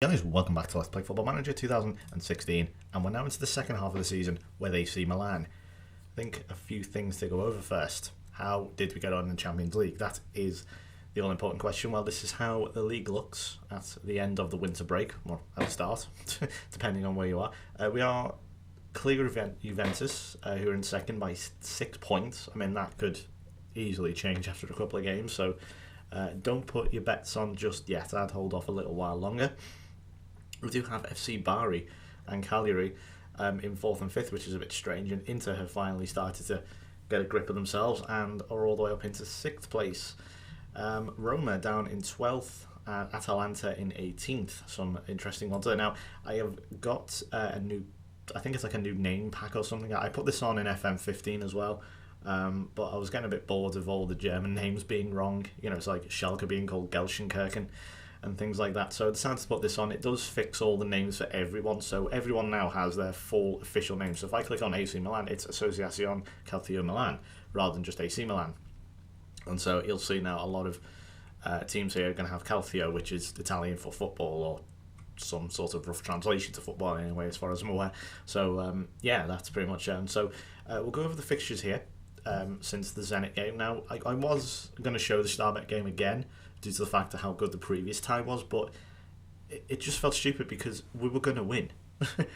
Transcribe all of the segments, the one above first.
Guys, welcome back to Let's Play Football Manager 2016, and we're now into the second half of the season with AC Milan. I think a few things to go over first. How did we get on in the Champions League? That is the all-important question. Well, this is how the league looks at the end of the winter break, or at the start, depending on where you are. We are clear of Juventus, who are in second by 6 points. I mean, that could easily change after a couple of games, so don't put your bets on just yet. I'd hold off a little while longer. We do have FC Bari and Cagliari in 4th and 5th, which is a bit strange, and Inter have finally started to get a grip of themselves and are all the way up into 6th place. Roma down in 12th, Atalanta in 18th. Some interesting ones there. Now, I have got a new, I think it's like a new name pack or something. I put this on in FM16 as well, but I was getting a bit bored of all the German names being wrong. You know, it's like Schalke being called Gelsenkirchen and things like that. So I decided to put this on. It does fix all the names for everyone, so everyone now has their full official name. So if I click on AC Milan, it's Associazione Calcio Milan rather than just AC Milan. And so you'll see now a lot of teams here are going to have Calcio, which is Italian for football, or some sort of rough translation to football anyway, as far as I'm aware. So yeah, that's pretty much it. So we'll go over the fixtures here since the Zenit game. Now, I was going to show the Starbet game again, due to the fact of how good the previous tie was, but it just felt stupid because we were going to win.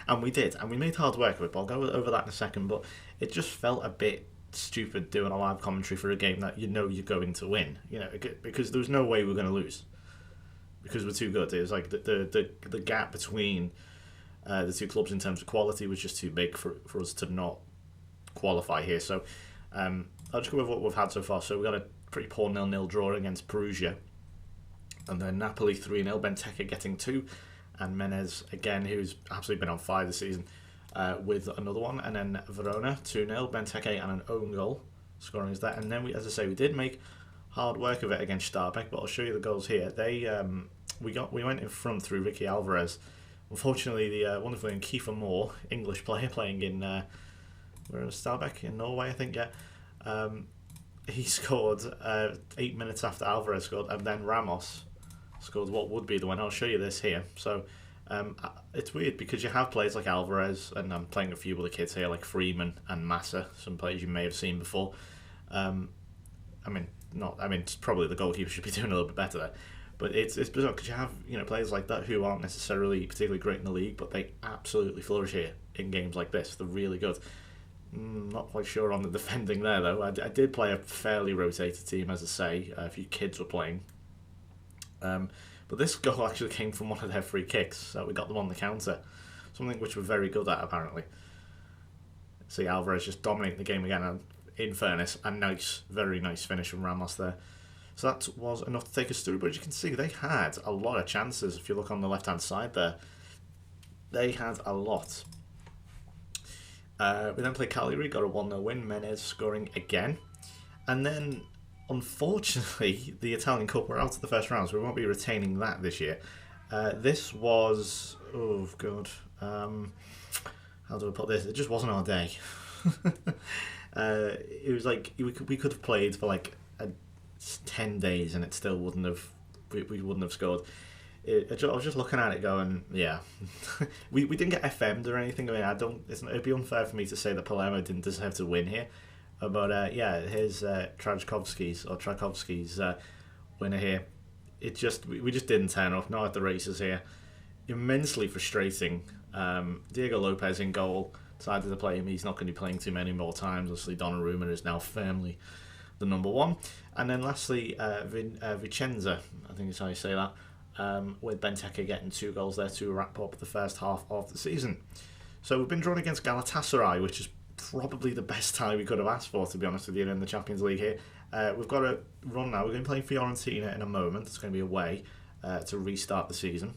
And we did, and we made hard work of it, but I'll go over that in a second. But it just felt a bit stupid doing a live commentary for a game that you know you're going to win, you know, because there was no way we were going to lose, because we're too good. It was like the gap between the two clubs in terms of quality was just too big for us to not qualify here. So I'll just go over what we've had so far. So we got a pretty poor 0-0 draw against Perugia, and then Napoli 3-0, Benteke getting 2, and Menez again, who's absolutely been on fire this season, with another one, and then Verona 2-0, Benteke and an own goal scoring is that. And then we, as I say, we did make hard work of it against Starbek, but I'll show you the goals here. They we went in front through Ricky Alvarez. Unfortunately, the wonderful Kiefer Moore, English player playing in where was Starbek, in Norway, I think, yeah. He scored 8 minutes after Alvarez scored, and then Ramos scored what would be the win. I'll show you this here. So it's weird because you have players like Alvarez, and I'm playing a few other kids here like Freeman and Massa, some players you may have seen before. It's probably the goalkeeper should be doing a little bit better there, but it's bizarre because you have, you know, players like that who aren't necessarily particularly great in the league, but they absolutely flourish here in games like this. They're really good. Not quite sure on the defending there, though. I did play a fairly rotated team, as I say. A few kids were playing. But this goal actually came from one of their free kicks, so we got them on the counter. Something which we're very good at, apparently. See Alvarez just dominating the game again, and in fairness, a nice, very nice finish from Ramos there. So that was enough to take us through, but as you can see, they had a lot of chances. If you look on the left-hand side there, they had a lot. We then played Cagliari, got a 1-0 win, Menez scoring again. And then, unfortunately, the Italian Cup, we're out of the first round, so we won't be retaining that this year. This was, oh god, how do I put this? It just wasn't our day. It was like, we could have played for like 10 days and it still wouldn't have, we wouldn't have scored. I was just looking at it going, yeah, we didn't get FM'd or anything. I mean, it'd be unfair for me to say that Palermo didn't deserve to win here, but yeah, here's Trajkovski's winner here. It just, we just didn't turn up, not at the races here. Immensely frustrating. Diego Lopez in goal, decided to play him. He's not going to be playing too many more times. Obviously, Donnarumma is now firmly the number one. And then lastly, Vicenza, I think is how you say that. With Benteke getting 2 goals there to wrap up the first half of the season. So we've been drawn against Galatasaray, which is probably the best tie we could have asked for, to be honest with you, in the Champions League here. We've got a run now. We're going to play Fiorentina in a moment. It's going to be away to restart the season.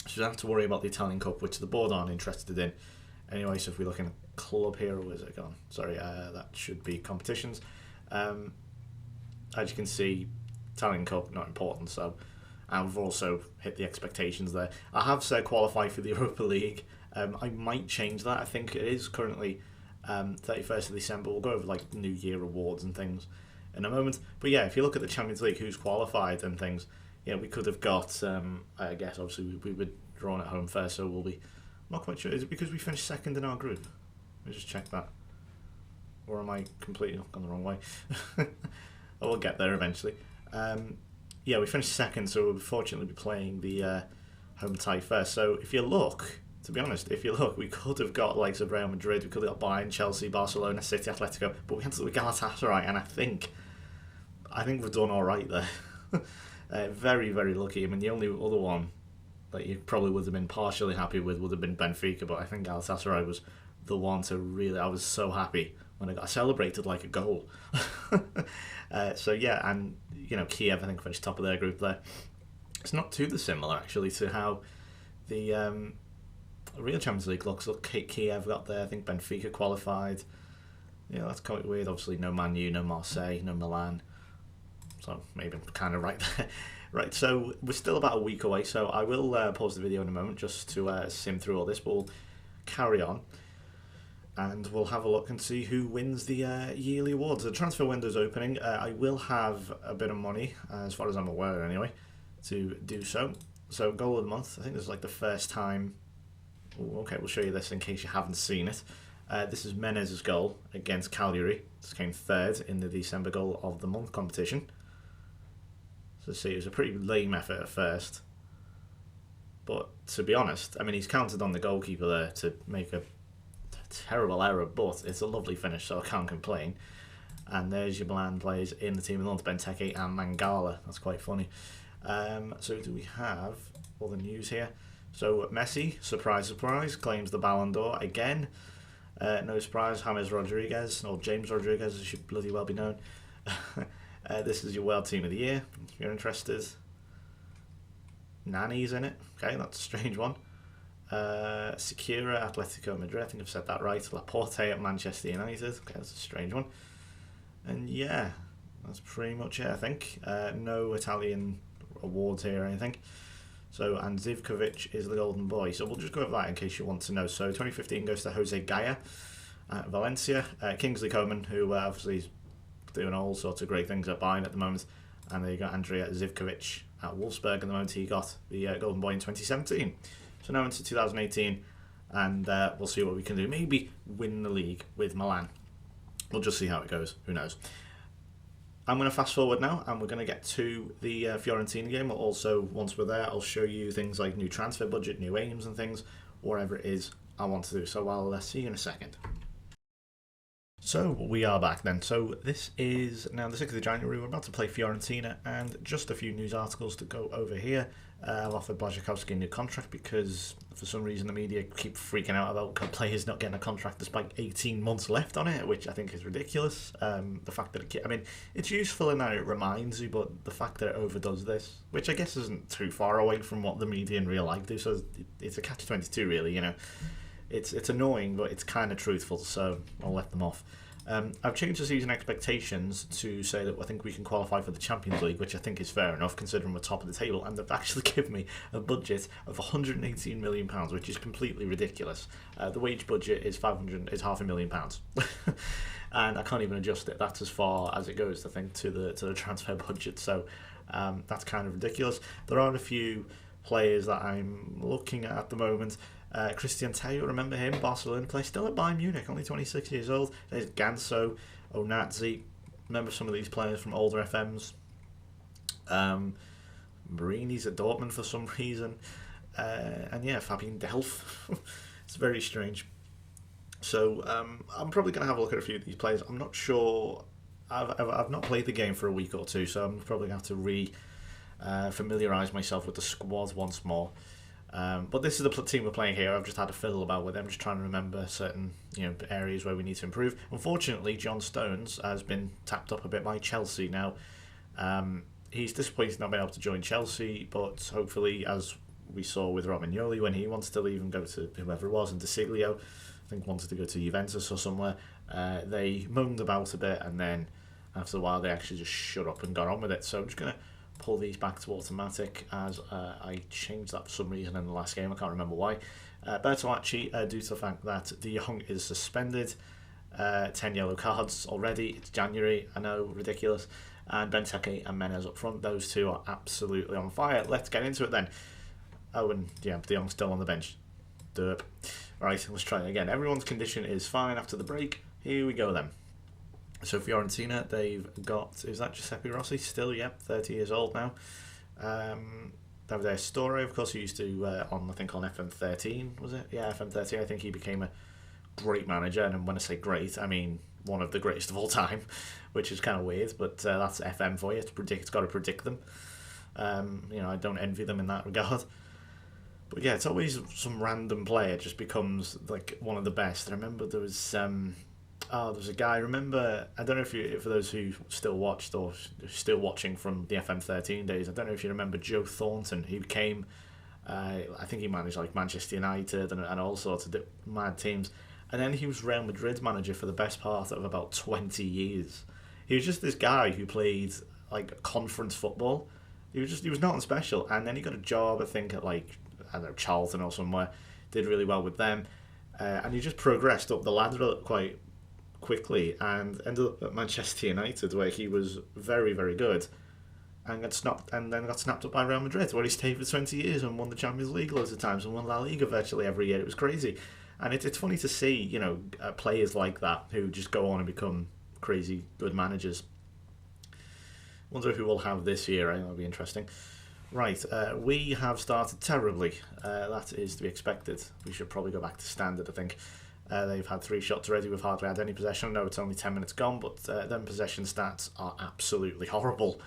So you don't have to worry about the Italian Cup, which the board aren't interested in. Anyway, so if we look in a club here, or where's it gone? Sorry, that should be competitions. As you can see, Italian Cup, not important, so... And we've also hit the expectations there. I have said qualify for the Europa League. I might change that. I think it is currently 31st of December. We'll go over like New Year awards and things in a moment. But yeah, if you look at the Champions League, who's qualified and things, yeah, we could have got. I guess obviously we were drawn at home first, so we'll be. I'm not quite sure. Is it because we finished second in our group? Let me just check that. Or am I completely gone the wrong way? I will get there eventually. Yeah, we finished second, so we'll fortunately be playing the home tie first. So if you look, to be honest, we could have got likes of Real Madrid, we could have got Bayern, Chelsea, Barcelona, City, Atletico, but we ended up with Galatasaray, and I think we've done all right there. Very, very lucky. I mean, the only other one that you probably would have been partially happy with would have been Benfica, but I think Galatasaray was the one to really. I was so happy when I celebrated like a goal. So yeah, and Kiev I think finished top of their group there. It's not too dissimilar actually to how the real Champions League looks. Look, Kiev got there. I think Benfica qualified. Yeah, that's quite weird. Obviously, no Man U, no Marseille, no Milan. So maybe I'm kind of right there. Right, so we're still about a week away. So I will pause the video in a moment just to sim through all this. But we'll carry on, and we'll have a look and see who wins the yearly awards. The transfer window's opening. I will have a bit of money, as far as I'm aware anyway, to do so. So goal of the month. I think this is like the first time. Ooh, okay, we'll show you this in case you haven't seen it. This is Menez's goal against Cagliari. This came third in the December goal of the month competition. So see, it was a pretty lame effort at first. But to be honest, I mean, he's counted on the goalkeeper there to make a terrible error, but it's a lovely finish, so I can't complain. And there's your Milan players in the team of the month, Benteke and Mangala. That's quite funny. So do we have all the news here? So Messi, surprise, surprise, claims the Ballon d'Or again. No surprise, James Rodriguez, or James Rodriguez, as should bloody well be known. This is your World Team of the Year, if you're interested. Nani's in it. Okay, that's a strange one. Secura, Atletico Madrid, I think I've said that right. Laporte at Manchester United. Okay, that's a strange one. And yeah, that's pretty much it, I think. No Italian awards here or anything. So, and Zivkovic is the golden boy. So we'll just go over that in case you want to know. So 2015 goes to Jose Gaya at Valencia. Kingsley Coman, who obviously is doing all sorts of great things at Bayern at the moment. And there you got Andrea Zivkovic at Wolfsburg at the moment. He got the golden boy in 2017. So now into 2018, and we'll see what we can do. Maybe win the league with Milan. We'll just see how it goes. Who knows? I'm going to fast forward now, and we're going to get to the Fiorentina game. Also, once we're there, I'll show you things like new transfer budget, new aims and things, whatever it is I want to do. So I'll see you in a second. So we are back then. So this is now the 6th of January. We're about to play Fiorentina, and just a few news articles to go over here. I've offered Błaszczykowski a new contract because for some reason the media keep freaking out about players not getting a contract despite 18 months left on it, which I think is ridiculous. The fact that it's useful in that it reminds you, but the fact that it overdoes this, which I guess isn't too far away from what the media in real life do, so it's a catch-22 really, It's annoying, but it's kind of truthful, so I'll let them off. I've changed the season expectations to say that I think we can qualify for the Champions League, which I think is fair enough considering we're top of the table, and they've actually given me a budget of £118 million, which is completely ridiculous. The wage budget is £500,000, and I can't even adjust it. That's as far as it goes, I think, to the transfer budget. So that's kind of ridiculous. There are a few players that I'm looking at the moment. Christian Teo, remember him? Barcelona player, still at Bayern Munich, only 26 years old. There's Ganso, Onatzi. Remember some of these players from older FMs. Marini's at Dortmund for some reason. And yeah, Fabian Delph. It's very strange. So I'm probably going to have a look at a few of these players. I'm not sure. I've not played the game for a week or two, so I'm probably going to have to familiarise myself with the squad once more. But this is the team we're playing here. I've just had a fiddle about with them, just trying to remember certain areas where we need to improve. Unfortunately, John Stones has been tapped up a bit by Chelsea now. He's disappointed not being able to join Chelsea, but hopefully, as we saw with Romagnoli when he wanted to leave and go to whoever it was, and De Siglio, I think wanted to go to Juventus or somewhere, they moaned about a bit, and then after a while they actually just shut up and got on with it. So I'm just going to pull these back to automatic as I changed that for some reason in the last game. I can't remember why. Bertolacci, due to the fact that De Jong is suspended, 10 yellow cards already. It's January, I know, ridiculous. and Benteke and Menez up front. Those two are absolutely on fire. Let's get into it then. Oh, and yeah, De Jong's still on the bench. Derp. Right, let's try it again. Everyone's condition is fine after the break. Here we go then. So Fiorentina, they've got, is that Giuseppe Rossi still? Yep, 30 years old now. Davide Astori, of course, who used to, on FM13, was it? Yeah, FM13. I think he became a great manager, and when I say great, I mean one of the greatest of all time, which is kind of weird, but that's FM for you. It's got to predict them. I don't envy them in that regard. But yeah, it's always some random player just becomes like one of the best. I remember there was a guy. I don't know if for those who still watched or still watching from the FM13 days, I don't know if you remember Joe Thornton. He came, I think he managed like Manchester United and all sorts of mad teams. And then he was Real Madrid's manager for the best part of about 20 years. He was just this guy who played like conference football. He was nothing special. And then he got a job, I think, at like, I don't know, Charlton or somewhere. Did really well with them. And he just progressed up the ladder quite quickly and ended up at Manchester United, where he was very, very good. And then got snapped up by Real Madrid, where he stayed for 20 years and won the Champions League loads of times and won La Liga virtually every year. It was crazy. And it's funny to see, players like that who just go on and become crazy good managers. Wonder who we'll have this year, That'll be interesting. Right, we have started terribly. That is to be expected. We should probably go back to standard, I think. They've had 3 shots already. We've hardly had any possession. I know it's only 10 minutes gone, but them possession stats are absolutely horrible.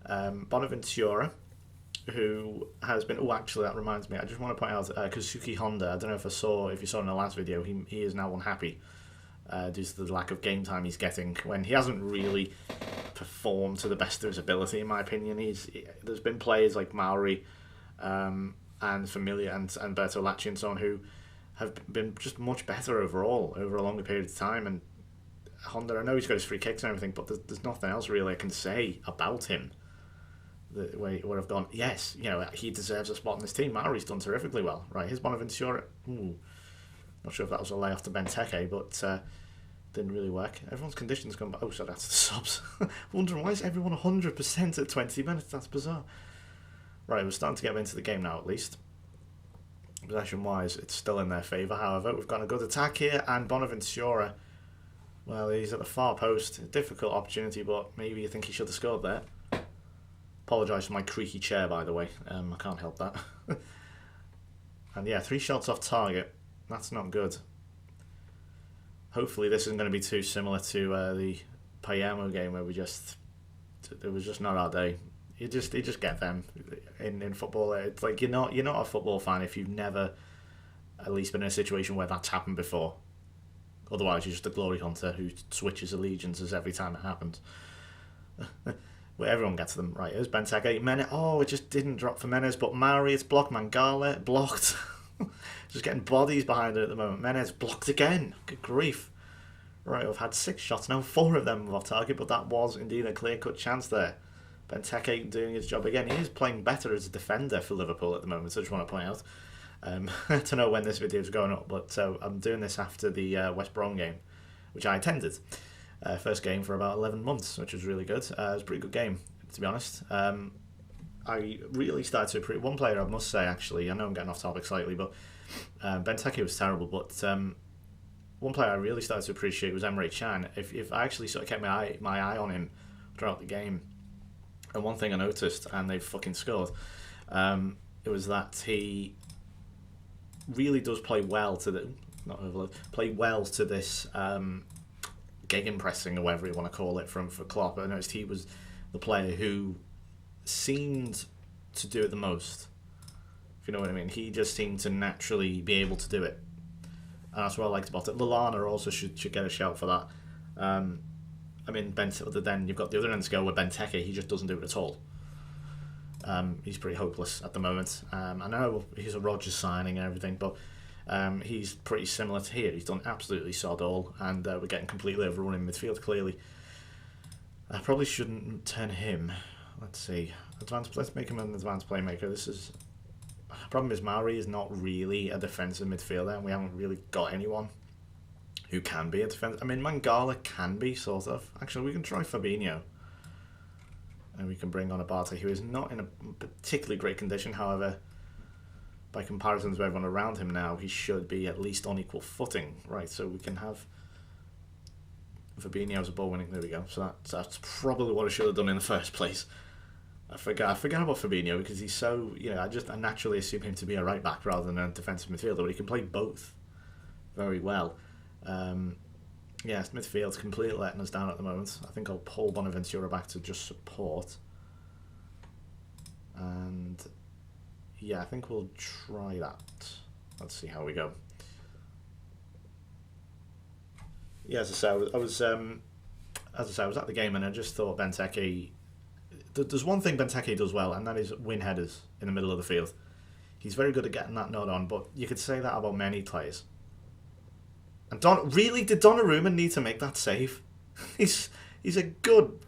Bonaventura, who has been... Oh, actually, that reminds me. I just want to point out Kazuki Honda. I don't know if you saw in the last video, he is now unhappy due to the lack of game time he's getting, when he hasn't really performed to the best of his ability, in my opinion. There's been players like Mauri and Familia and Bertolacci and so on who have been just much better overall over a longer period of time. And Honda, I know he's got his free kicks and everything, but there's nothing else really I can say about him where I've gone, yes, he deserves a spot in this team. Mauri's done terrifically well. Right, here's Bonaventura. Not sure if that was a layoff to Benteke, but didn't really work. Everyone's conditions gone back. Oh, so that's the subs. Wondering, why is everyone 100% at 20 minutes? That's bizarre. Right, we're starting to get into the game now, at least. Possession-wise, it's still in their favour. However, we've got a good attack here, and Bonaventura, well, he's at the far post. A difficult opportunity, but maybe you think he should have scored there. Apologise for my creaky chair, by the way. I can't help that. And yeah, 3 shots off target. That's not good. Hopefully this isn't going to be too similar to the Palermo game, where it was just not our day. You just get them in football. It's like you're not a football fan if you've never at least been in a situation where that's happened before. Otherwise, you're just a glory hunter who switches allegiances every time it happens. Where everyone gets them. Right, here's Benteke. Menez. Oh, it just didn't drop for Menez, but Mauri, it's blocked. Mangala, blocked. Just getting bodies behind it at the moment. Menez blocked again. Good grief. Right, I've had 6 shots now. 4 of them off target, but that was indeed a clear-cut chance there. Benteke doing his job again. He is playing better as a defender for Liverpool at the moment, so I just want to point out. I don't know when this video is going up, but I'm doing this after the West Brom game, which I attended. First game for about 11 months, which was really good. It was a pretty good game, to be honest. I really started to appreciate one player, I must say, actually. I know I'm getting off topic slightly, but Benteke was terrible. But one player I really started to appreciate was Emre Can. If I actually sort of kept my eye on him throughout the game, and one thing I noticed, and they fucking scored, it was that he really does play well to this gegenpressing, or whatever you want to call it, for Klopp. I noticed he was the player who seemed to do it the most, if you know what I mean. He just seemed to naturally be able to do it, and that's what I liked about it. Lallana also should get a shout for that. Then you've got the other end to go with Benteke. He just doesn't do it at all. He's pretty hopeless at the moment. I know he's a Rodgers signing and everything, but he's pretty similar to here. He's done absolutely sod all, and we're getting completely overrun in midfield, clearly. I probably shouldn't turn him. Let's see. Let's make him an advanced playmaker. The problem is Mauri is not really a defensive midfielder, and we haven't really got anyone who can be a defensive. I mean, Mangala can be, sort of. Actually, we can try Fabinho. And we can bring on Abate, who is not in a particularly great condition. However, by comparison to everyone around him now, he should be at least on equal footing. Right, so we can have Fabinho as a ball winning. There we go. So that's probably what I should have done in the first place. I forgot about Fabinho because he's so, I naturally assume him to be a right back rather than a defensive midfielder, but he can play both very well. Midfield's completely letting us down at the moment. I think I'll pull Bonaventura back to just support. And I think we'll try that. Let's see how we go. Yeah, as I say, I was at the game and I just thought Benteke. There's one thing Benteke does well, and that is win headers in the middle of the field. He's very good at getting that nod on, but you could say that about many players. And did Donnarumma need to make that save? He's a good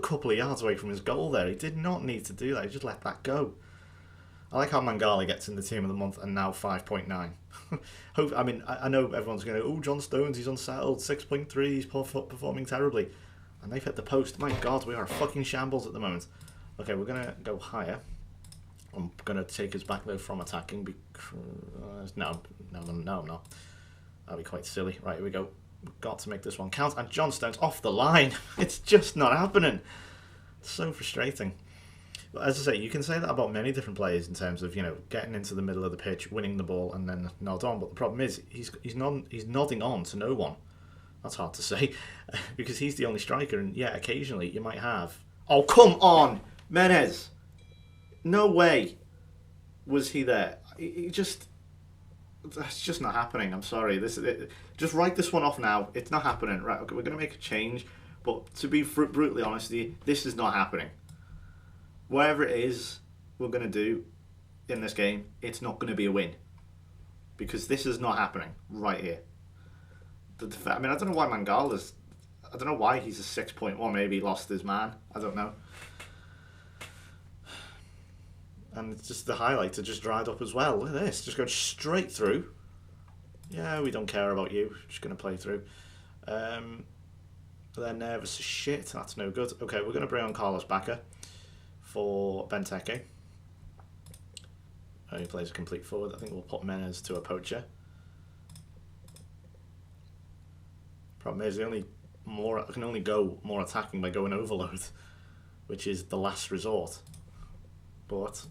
couple of yards away from his goal there. He did not need to do that. He just let that go. I like how Mangala gets in the team of the month and now 5.9. I know everyone's going to, John Stones, he's unsettled, 6.3, he's performing terribly. And they've hit the post. My God, we are fucking shambles at the moment. Okay, we're going to go higher. I'm going to take us back, though, from attacking. Because no, I'm not. That'd be quite silly. Right, here we go. We've got to make this one count. And John Stones off the line. It's just not happening. It's so frustrating. But as I say, you can say that about many different players in terms of, getting into the middle of the pitch, winning the ball, and then nod on. But the problem is, he's nodding on to no one. That's hard to say, because he's the only striker, and occasionally you might have... Oh, come on! Menez! No way was he there. It's just not happening, I'm sorry. Just write this one off now. It's not happening. Right, okay, we're going to make a change, but to be brutally honest with you, this is not happening. Whatever it is we're going to do in this game, it's not going to be a win. Because this is not happening right here. I don't know why Mangala's... I don't know why he's a 6.1. Maybe he lost his man. I don't know. And it's just the highlights are just dried up as well. Look at this. Just going straight through. Yeah, we don't care about you. Just going to play through. They're nervous as shit. That's no good. Okay, we're going to bring on Carlos Bacca for Benteke. He plays a complete forward. I think we'll put Menez to a poacher. Problem is, I can only go more attacking by going overload, which is the last resort. But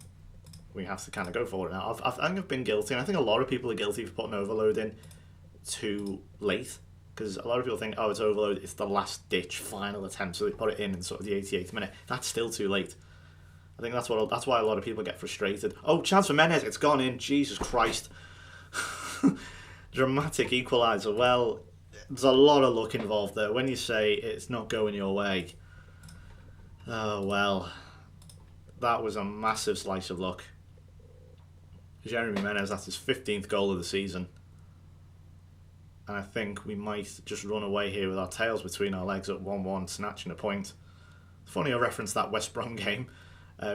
we have to kind of go for it now. I think I've been guilty, and I think a lot of people are guilty for putting overload in too late, because a lot of people think, it's overload, it's the last ditch final attempt, so they put it in sort of the 88th minute. That's still too late. I think that's why a lot of people get frustrated. Oh, chance for Menez, it's gone in. Jesus Christ. Dramatic equaliser. Well, there's a lot of luck involved there. When you say it's not going your way, oh well, that was a massive slice of luck. Jeremy Menez, that's his 15th goal of the season. And I think we might just run away here with our tails between our legs at 1-1, snatching a point. It's funny I referenced that West Brom game.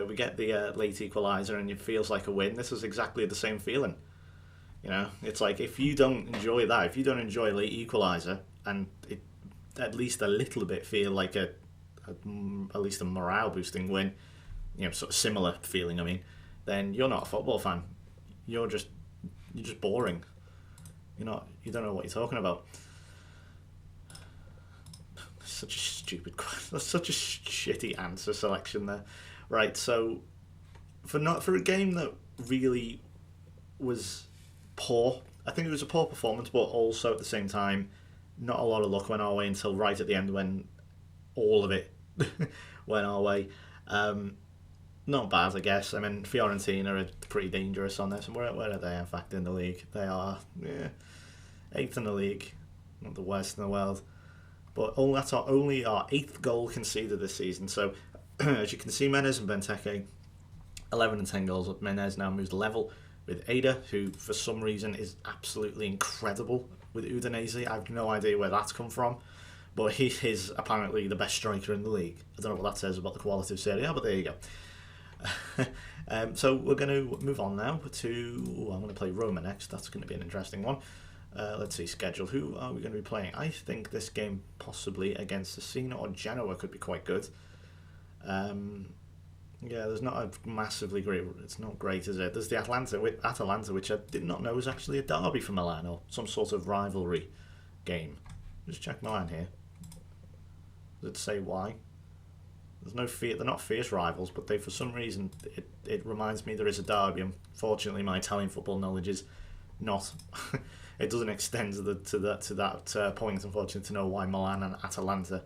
We get the late equaliser and it feels like a win. This is exactly the same feeling. It's like if you don't enjoy that, if you don't enjoy late equaliser, and it at least a little bit feel like at least a morale boosting win, sort of similar feeling. I mean, then you're not a football fan. You're just boring. You don't know what you're talking about. Such a stupid question. That's such a shitty answer selection there. Right, so for a game that really was poor, I think it was a poor performance, but also at the same time, not a lot of luck went our way until right at the end when all of it went our way. Not bad, I guess. I mean, Fiorentina are pretty dangerous on this. And where are they, in fact, in the league? They are 8th in the league, not the worst in the world. But that's only our 8th goal conceded this season. So, as you can see, Menez and Benteke, 11 and 10 goals. Menez now moves level with Ada, who for some reason is absolutely incredible with Udinese. I have no idea where that's come from. But he is apparently the best striker in the league. I don't know what that says about the quality of Serie A, but there you go. So we're going to move on now to... I'm going to play Roma next. That's going to be an interesting one. Let's see, schedule. Who are we going to be playing? I think this game possibly against Cesena or Genoa could be quite good. Yeah, there's not a massively great. It's not great, is it? There's the Atalanta, which I did not know was actually a derby for Milan or some sort of rivalry game. Just check Milan here. Does it say why? There's no they're not fierce rivals, but they, for some reason, it reminds me there is a derby. Unfortunately, my Italian football knowledge is not. It doesn't extend to that point, unfortunately, to know why Milan and Atalanta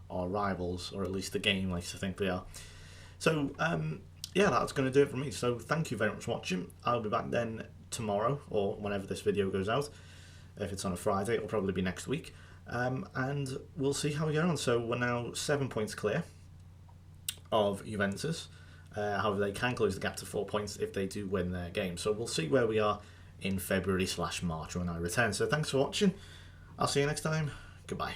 are rivals, or at least the game likes to think they are. So, yeah, that's going to do it for me. So, thank you very much for watching. I'll be back then tomorrow, or whenever this video goes out. If it's on a Friday, it'll probably be next week. And we'll see how we get on. So, we're now 7 points clear of Juventus. However, they can close the gap to 4 points if they do win their game. So, we'll see where we are in February/March when I return. So, thanks for watching. I'll see you next time. Goodbye.